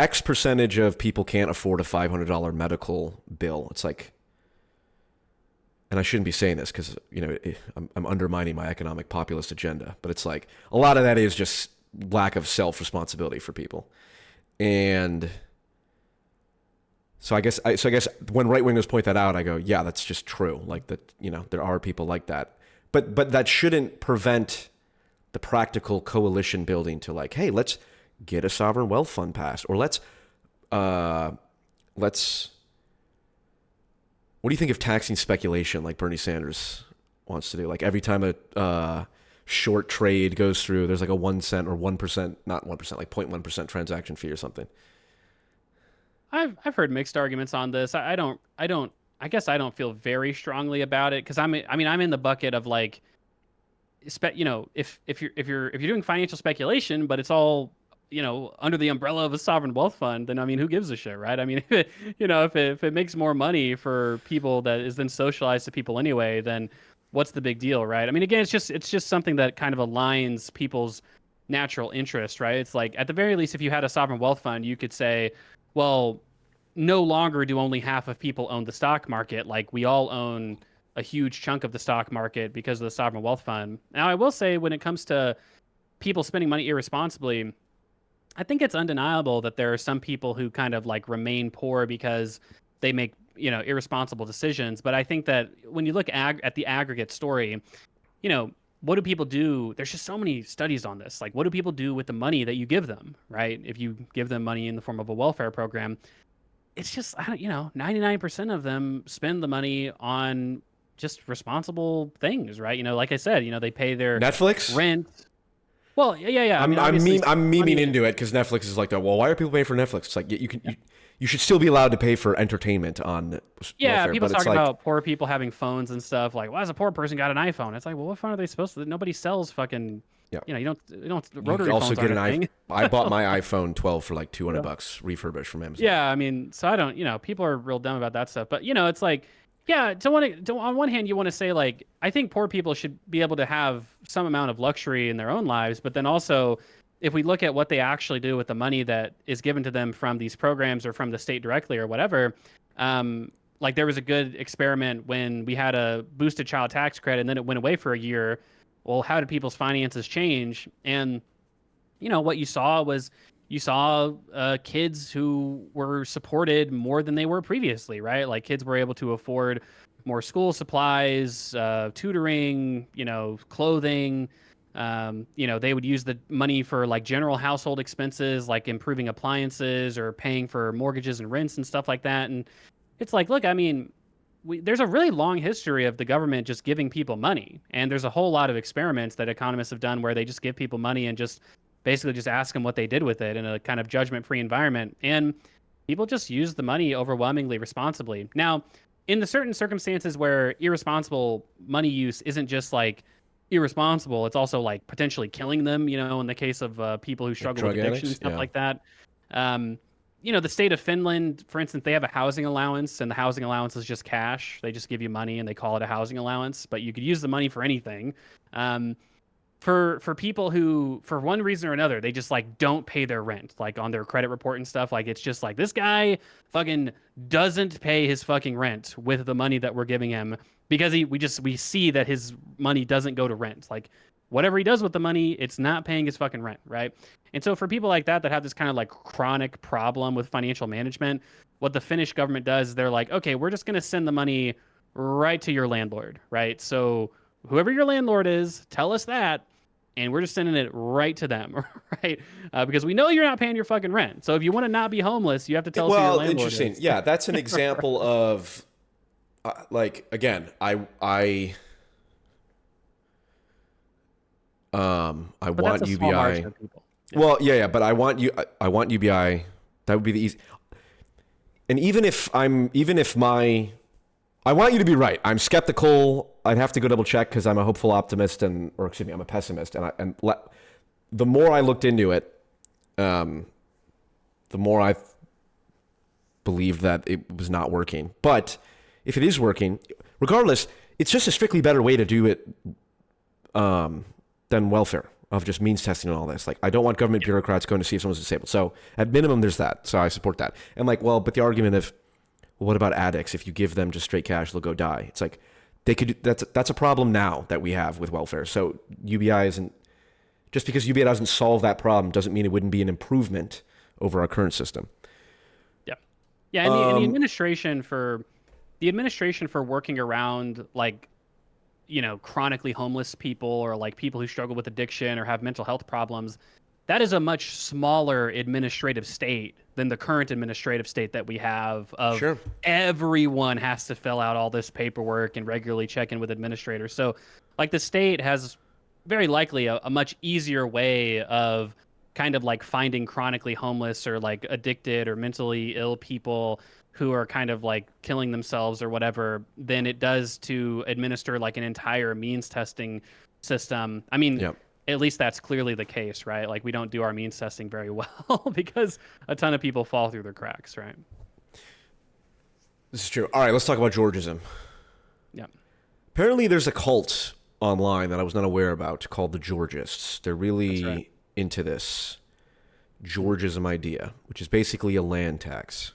X percentage of people can't afford a $500 medical bill. It's like, and I shouldn't be saying this because, I'm undermining my economic populist agenda, but it's like a lot of that is just lack of self-responsibility for people. And so I guess when right-wingers point that out, I go, yeah, that's just true. Like that, there are people like that, but that shouldn't prevent the practical coalition building to like, hey, let's get a sovereign wealth fund passed, or let's what do you think of taxing speculation like Bernie Sanders wants to do? Like every time a short trade goes through, there's like a 1 cent or 1%, not 1%, like 0.1% transaction fee or something. I've heard mixed arguments on this. I guess I don't feel very strongly about it because I'm in the bucket of like, if you're doing financial speculation, but it's all under the umbrella of a sovereign wealth fund, then I mean, who gives a shit, right? I mean, if it makes more money for people that is then socialized to people anyway, then what's the big deal, right? I mean, again, it's just something that kind of aligns people's natural interest, right? It's like at the very least, if you had a sovereign wealth fund, you could say, well, no longer do only half of people own the stock market. Like we all own a huge chunk of the stock market because of the sovereign wealth fund. Now, I will say when it comes to people spending money irresponsibly, I think it's undeniable that there are some people who kind of like remain poor because they make, irresponsible decisions. But I think that when you look at the aggregate story, what do people do? There's just so many studies on this. Like, what do people do with the money that you give them, right? If you give them money in the form of a welfare program, it's just, 99% of them spend the money on just responsible things, right? Like I said, they pay their Netflix rent. Well, yeah. I'm memeing into it because Netflix is like that. Well, why are people paying for Netflix? It's like you should still be allowed to pay for entertainment on. Yeah, welfare, people but talking it's like, about poor people having phones and stuff. Like, why has a poor person got an iPhone? It's like, well, what phone are they supposed to? Nobody sells fucking. Yeah. You don't. you Rotary also phones get aren't a thing. I bought my iPhone 12 for like $200 refurbished from Amazon. Yeah, I mean, so I don't. People are real dumb about that stuff. But it's like, yeah. On one hand, you want to say like, I think poor people should be able to have some amount of luxury in their own lives, but then also, if we look at what they actually do with the money that is given to them from these programs or from the state directly or whatever, like there was a good experiment when we had a boosted child tax credit and then it went away for a year. Well, how did people's finances change? And, what you saw was kids who were supported more than they were previously, right? Like kids were able to afford more school supplies, tutoring, clothing. They would use the money for like general household expenses, like improving appliances or paying for mortgages and rents and stuff like that. And it's like, look, I mean, there's a really long history of the government just giving people money. And there's a whole lot of experiments that economists have done where they just give people money and just basically just ask them what they did with it in a kind of judgment-free environment. And people just use the money overwhelmingly responsibly. Now, in the certain circumstances where irresponsible money use isn't just like irresponsible, it's also like potentially killing them, in the case of people who struggle with addiction and stuff like that. The state of Finland, for instance, they have a housing allowance, and the housing allowance is just cash. They just give you money and they call it a housing allowance, but you could use the money for anything. For people who, for one reason or another, they just like don't pay their rent, like on their credit report and stuff. Like it's just like this guy fucking doesn't pay his fucking rent with the money that we're giving him because we see that his money doesn't go to rent. Like whatever he does with the money, it's not paying his fucking rent, right? And so for people like that have this kind of like chronic problem with financial management, what the Finnish government does is they're like, okay, we're just going to send the money right to your landlord, right? So whoever your landlord is, tell us that, and we're just sending it right to them, right? Because we know you're not paying your fucking rent. So if you want to not be homeless, you have to tell us who your landlord interesting. is. Yeah, that's an example of, like, again, I want UBI. Yeah. Well, yeah, but I want UBI. That would be the easy. And I want you to be right. I'm skeptical. I'd have to go double check because I'm a hopeful optimist I'm a pessimist. The more I looked into it, the more I believed that it was not working. But if it is working, regardless, it's just a strictly better way to do it than welfare, of just means testing and all this. Like, I don't want government bureaucrats going to see if someone's disabled. So at minimum, there's that. So I support that. And like, well, but the argument of, well, what about addicts? If you give them just straight cash, they'll go die. It's like, they could. That's a problem now that we have with welfare. So UBI isn't just because UBI doesn't solve that problem doesn't mean it wouldn't be an improvement over our current system. Yeah. Yeah, and the administration for working around like, chronically homeless people or like people who struggle with addiction or have mental health problems, that is a much smaller administrative state than the current administrative state that we have of Sure. everyone has to fill out all this paperwork and regularly check in with administrators. So like the state has very likely a much easier way of kind of like finding chronically homeless or like addicted or mentally ill people who are kind of like killing themselves or whatever than it does to administer like an entire means testing system. I mean, Yep. at least that's clearly the case, right? Like we don't do our means testing very well because a ton of people fall through the cracks, right? This is true. All right, let's talk about Georgism. Yeah. Apparently, there's a cult online that I was not aware about called the Georgists. They're really right. into this Georgism idea, which is basically a land tax.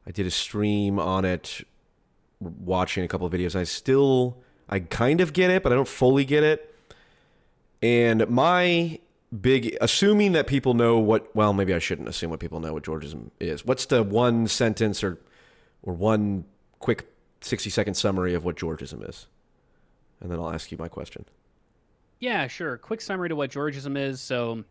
I did a stream on it, watching a couple of videos. I kind of get it, but I don't fully get it. And assuming that people know well, maybe I shouldn't assume what people know what Georgism is. What's the one sentence or one quick 60-second summary of what Georgism is? And then I'll ask you my question. Yeah, sure. Quick summary to what Georgism is. So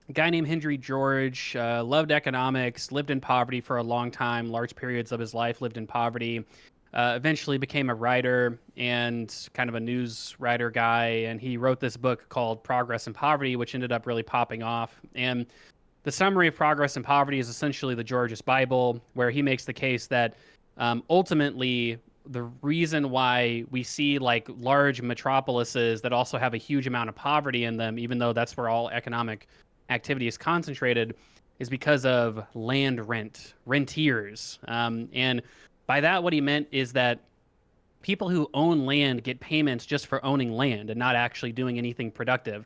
a guy named Henry George loved economics, lived in poverty for a long time, large periods of his life lived in poverty, eventually became a writer and kind of a news writer guy. And he wrote this book called Progress and Poverty, which ended up really popping off. And the summary of Progress and Poverty is essentially the Georgist Bible, where he makes the case that ultimately the reason why we see like large metropolises that also have a huge amount of poverty in them, even though that's where all economic activity is concentrated, is because of land rentiers. And by that, what he meant is that people who own land get payments just for owning land and not actually doing anything productive.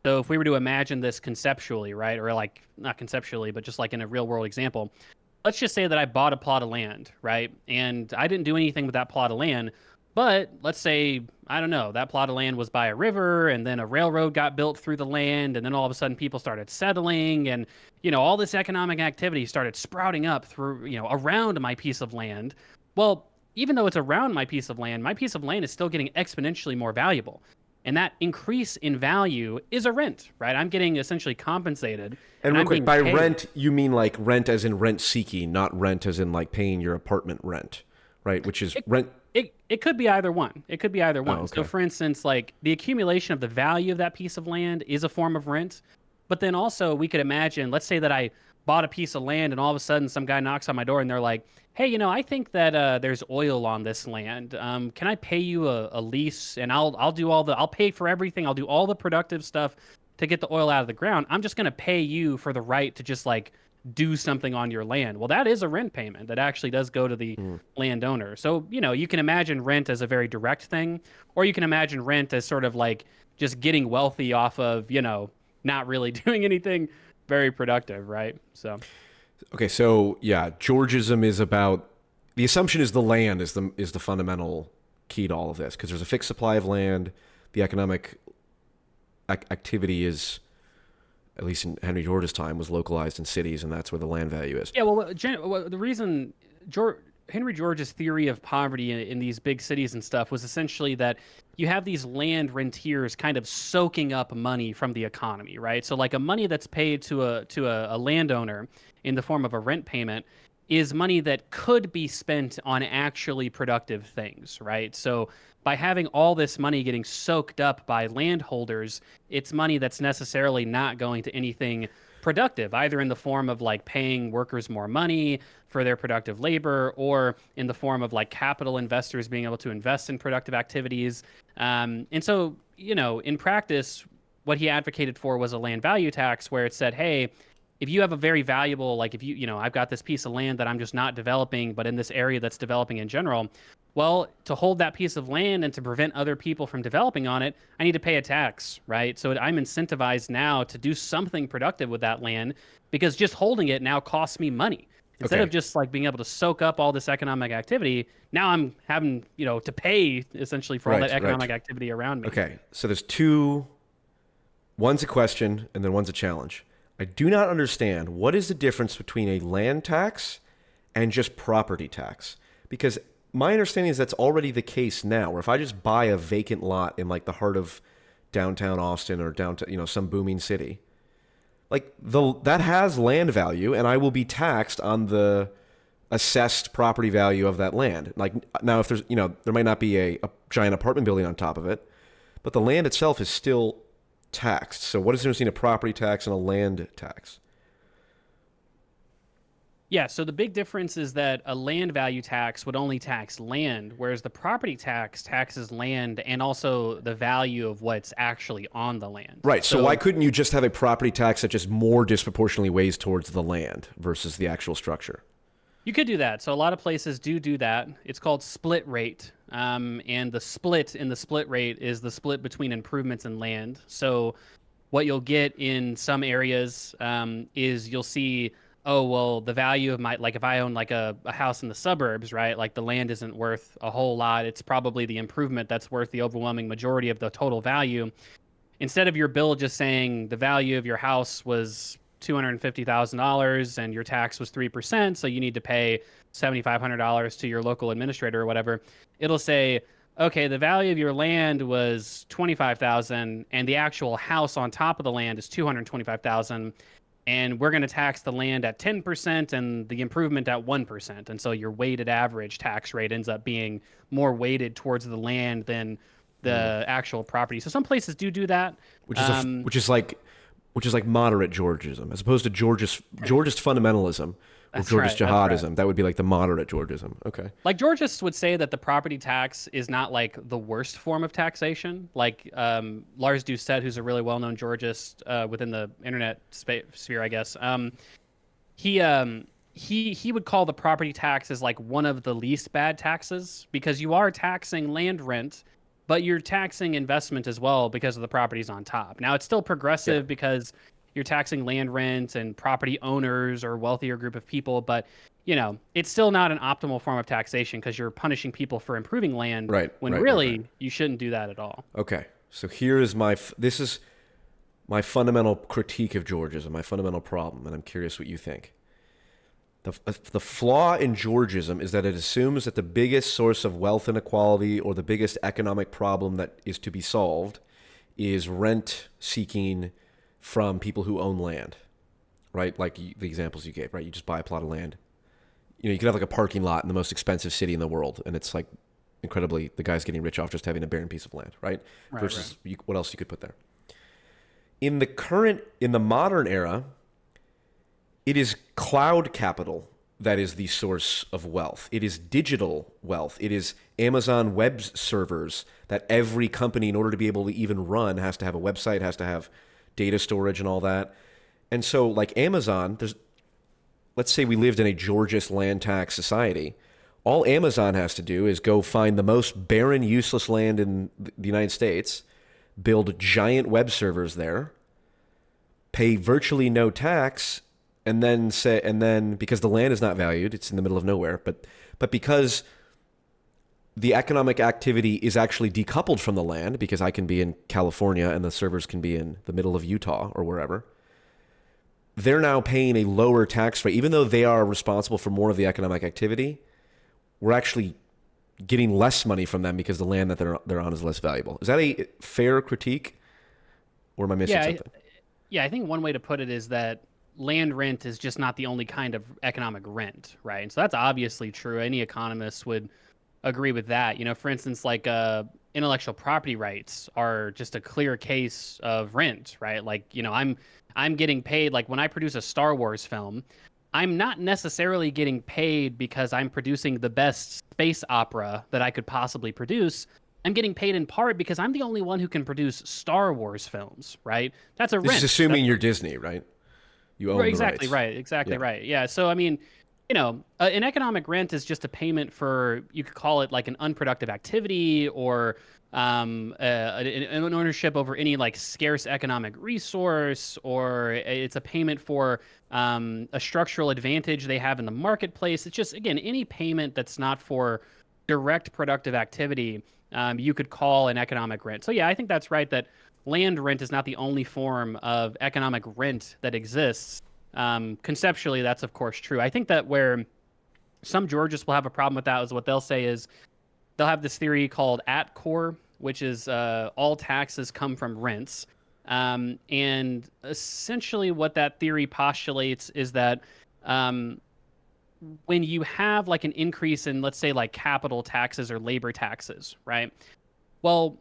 So if we were to imagine this conceptually, right, or like not conceptually, but just like in a real world example, let's just say that I bought a plot of land, right, and I didn't do anything with that plot of land. But let's say, I don't know, that plot of land was by a river and then a railroad got built through the land. And then all of a sudden people started settling and, all this economic activity started sprouting up through, around my piece of land. Well, even though it's around my piece of land is still getting exponentially more valuable. And that increase in value is a rent, right? I'm getting essentially compensated. And real I'm quick, being by paid. rent, you mean like rent as in rent seeking, not rent as in like paying your apartment rent, right? Which is rent. It could be either one. It could be either one. okay. So for instance, like the accumulation of the value of that piece of land is a form of rent. But then also we could imagine, let's say that I bought a piece of land and all of a sudden some guy knocks on my door and they're like, hey, I think that there's oil on this land. Can I pay you a lease and I'll pay for everything. I'll do all the productive stuff to get the oil out of the ground. I'm just going to pay you for the right to just like do something on your land. Well, that is a rent payment that actually does go to the landowner. So, you can imagine rent as a very direct thing, or you can imagine rent as sort of like just getting wealthy off of, not really doing anything very productive, right? So, Okay, so yeah, Georgism is about the assumption is the land is the fundamental key to all of this because there's a fixed supply of land. The economic activity is, at least in Henry George's time, was localized in cities, and that's where the land value is. yeah, well, the reason Henry George's theory of poverty in these big cities and stuff was essentially that you have these land rentiers kind of soaking up money from the economy, right? So like a money that's paid to a landowner in the form of a rent payment is money that could be spent on actually productive things, right? So by having all this money getting soaked up by landholders, it's money that's necessarily not going to anything productive, either in the form of like paying workers more money for their productive labor or in the form of like capital investors being able to invest in productive activities. And so, in practice, what he advocated for was a land value tax where it said, hey, if you have a very valuable, like if I've got this piece of land that I'm just not developing, but in this area that's developing in general, well, to hold that piece of land and to prevent other people from developing on it, I need to pay a tax, right? So I'm incentivized now to do something productive with that land because just holding it now costs me money. Instead of Okay. just like being able to soak up all this economic activity, now I'm having, to pay essentially for all that Right. Right. economic activity around me. Okay. So there's two. One's a question, and then one's a challenge. I do not understand what is the difference between a land tax and just property tax, because my understanding is that's already the case now. Where if I just buy a vacant lot in like the heart of downtown Austin or downtown, some booming city, like that has land value, and I will be taxed on the assessed property value of that land. Like now, if there's, there might not be a giant apartment building on top of it, but the land itself is still taxed. So what is the difference between a property tax and a land tax? Yeah, so the big difference is that a land value tax would only tax land, whereas the property tax taxes land and also the value of what's actually on the land. Right. So why So couldn't you just have a property tax that just more disproportionately weighs towards the land versus the actual structure? you could do that. So a lot of places do that. It's called split rate. And the split in the split rate is the split between improvements and land. So what you'll get in some areas is you'll see, oh, well, the value of like if I own like a house in the suburbs, right? Like the land isn't worth a whole lot. It's probably the improvement that's worth the overwhelming majority of the total value. Instead of your bill just saying the value of your house was $250,000 and your tax was 3%, so you need to pay $7,500 to your local administrator or whatever, it'll say, okay, the value of your land was 25,000 and the actual house on top of the land is 225,000, and we're going to tax the land at 10% and the improvement at 1%. And so your weighted average tax rate ends up being more weighted towards the land than the actual property. So some places do that. Which is which is like moderate Georgism, as opposed to Georgist fundamentalism or That's Georgist right. That's right. jihadism. That would be like the moderate Georgism. Okay. Like Georgists would say that the property tax is not like the worst form of taxation. Like Lars Doucette, who's a really well-known Georgist within the internet sphere, I guess. He would call the property tax as like one of the least bad taxes because you are taxing land rent, but you're taxing investment as well because of the properties on top. Now it's still progressive because you're taxing land rent and property owners or wealthier group of people, but it's still not an optimal form of taxation because you're punishing people for improving land Right. when Right. really Right. you shouldn't do that at all. Okay. So here is this is my fundamental critique of Georgism, my fundamental problem, and I'm curious what you think. The flaw in Georgism is that it assumes that the biggest source of wealth inequality or the biggest economic problem that is to be solved is rent seeking from people who own land, right? Like the examples you gave, right? You just buy a plot of land. You could have like a parking lot in the most expensive city in the world, and it's like incredibly, the guy's getting rich off just having a barren piece of land, right? Versus what else you could put there. In the modern era, it is cloud capital that is the source of wealth. It is digital wealth. It is Amazon web servers that every company, in order to be able to even run, has to have a website, has to have data storage and all that. And so, like Amazon, let's say we lived in a Georgist land tax society. All Amazon has to do is go find the most barren, useless land in the United States, build giant web servers there, pay virtually no tax, and then because the land is not valued, it's in the middle of nowhere, but because the economic activity is actually decoupled from the land, because I can be in California and the servers can be in the middle of Utah or wherever, they're now paying a lower tax rate. Even though they are responsible for more of the economic activity, we're actually getting less money from them because the land that they're on is less valuable. Is that a fair critique, or am I missing something? I think one way to put it is that land rent is just not the only kind of economic rent, right? And so that's obviously true. Any economist would agree with that. For instance, like intellectual property rights are just a clear case of rent, right? Like, I'm getting paid, like when I produce a Star Wars film, I'm not necessarily getting paid because I'm producing the best space opera that I could possibly produce. I'm getting paid in part because I'm the only one who can produce Star Wars films, right? That's a rent. This is assuming you're Disney, right? You own the Exactly rights. right. Exactly Yeah. right. Yeah. So, I mean, An economic rent is just a payment for, you could call it like an unproductive activity, or an ownership over any like scarce economic resource, or it's a payment for a structural advantage they have in the marketplace. It's just, again, any payment that's not for direct productive activity, you could call an economic rent. So yeah, I think that's right that land rent is not the only form of economic rent that exists. Conceptually, that's of course true. I think that where some Georgists will have a problem with that is what they'll say is they'll have this theory called at core, which is all taxes come from rents. And essentially, what that theory postulates is that when you have like an increase in, let's say, like capital taxes or labor taxes, right? Well,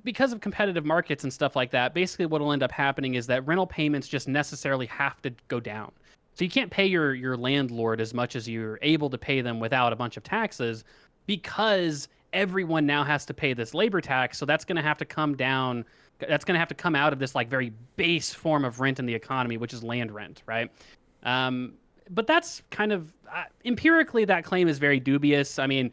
because of competitive markets and stuff like that, basically what will end up happening is that rental payments just necessarily have to go down. So you can't pay your landlord as much as you're able to pay them without a bunch of taxes, because everyone now has to pay this labor tax. So that's going to have to come down. That's going to have to come out of this like very base form of rent in the economy, which is land rent, right? But that's kind of empirically, that claim is very dubious. I mean,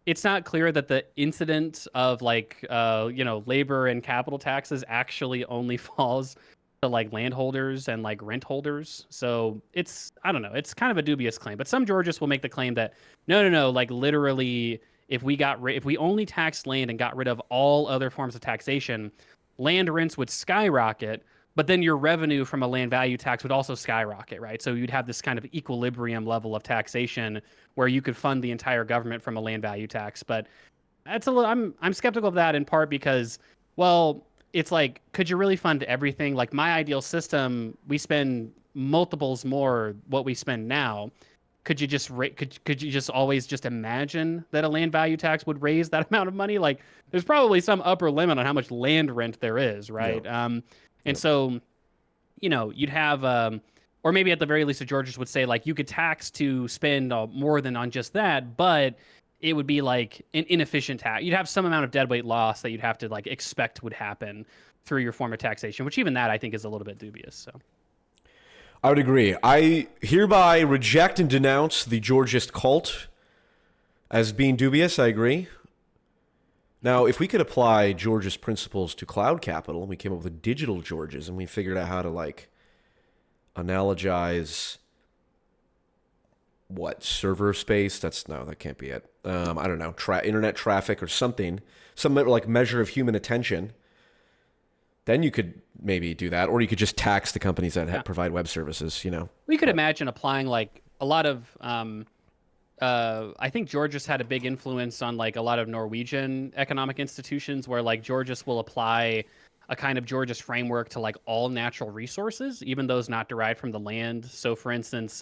it's not clear that the incidence of like labor and capital taxes actually only falls to like landholders and like rent holders. So it's, I don't know, it's kind of a dubious claim. But some Georgists will make the claim that no, like literally, if we only taxed land and got rid of all other forms of taxation, land rents would skyrocket. But then your revenue from a land value tax would also skyrocket, right? So you'd have this kind of equilibrium level of taxation where you could fund the entire government from a land value tax. But that's a little, I'm skeptical of that, in part because, well, it's like, could you really fund everything? Like my ideal system, we spend multiples more what we spend now. Could you just could you just always just imagine that a land value tax would raise that amount of money? Like there's probably some upper limit on how much land rent there is, right? Yep. And so, you'd have, or maybe at the very least, the Georgians would say, like, you could tax to spend more than on just that, but it would be like an inefficient tax. You'd have some amount of deadweight loss that you'd have to like expect would happen through your form of taxation, which even that I think is a little bit dubious. So I would agree. I hereby reject and denounce the Georgist cult as being dubious. I agree. Now, if we could apply Georgist principles to cloud capital, and we came up with digital Georges, and we figured out how to like analogize what server space. That can't be it. I don't know, internet traffic or something, some like measure of human attention. Then you could maybe do that, or you could just tax the companies that provide web services. We could imagine applying like a lot of. I think Georgists had a big influence on like a lot of Norwegian economic institutions, where like Georgists will apply a kind of Georgist framework to like all natural resources, even those not derived from the land. So for instance,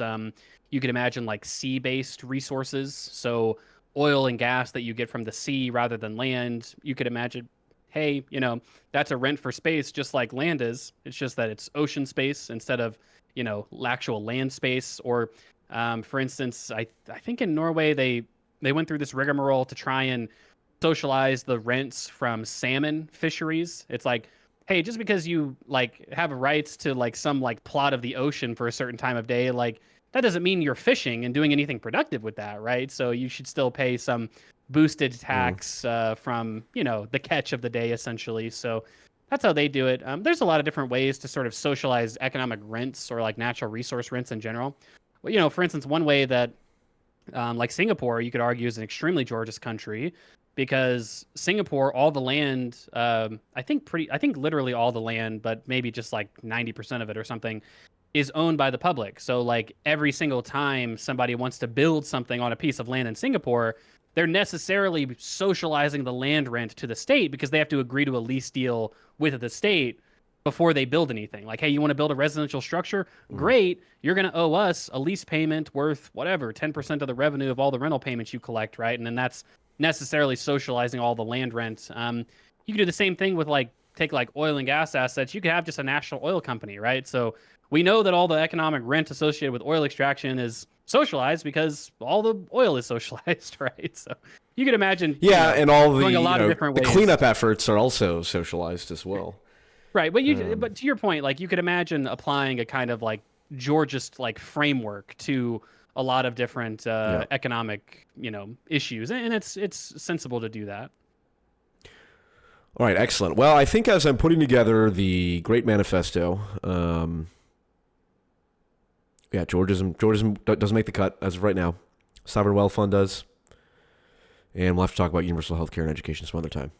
you could imagine like sea-based resources. So oil and gas that you get from the sea rather than land. You could imagine, hey, that's a rent for space, just like land is. It's just that it's ocean space instead of, actual land space. Or for instance, I think in Norway they went through this rigmarole to try and socialize the rents from salmon fisheries. It's like, hey, just because you like have rights to like some like plot of the ocean for a certain time of day, like that doesn't mean you're fishing and doing anything productive with that, right? So you should still pay some boosted tax from the catch of the day, essentially. So that's how they do it. There's a lot of different ways to sort of socialize economic rents or like natural resource rents in general. Well, for instance, one way that like Singapore, you could argue, is an extremely Georgist country, because Singapore, all the land, I think literally all the land, but maybe just like 90% of it or something, is owned by the public. So like every single time somebody wants to build something on a piece of land in Singapore, they're necessarily socializing the land rent to the state, because they have to agree to a lease deal with the state before they build anything. Like, hey, you want to build a residential structure? Great. You're going to owe us a lease payment worth whatever, 10% of the revenue of all the rental payments you collect, right? And then that's necessarily socializing all the land rent. You can do the same thing with like, take like oil and gas assets. You could have just a national oil company, right? So we know that all the economic rent associated with oil extraction is socialized because all the oil is socialized, right? So you could imagine, and all the, going a lot of different the ways. cleanup efforts are also socialized as well. Right, but but to your point, like you could imagine applying a kind of like Georgist like framework to a lot of different Yeah. economic, issues, and it's sensible to do that. All right, excellent. Well, I think as I'm putting together the Great Manifesto, Georgism doesn't make the cut as of right now. Sovereign Wealth Fund does. And we'll have to talk about universal health care and education some other time.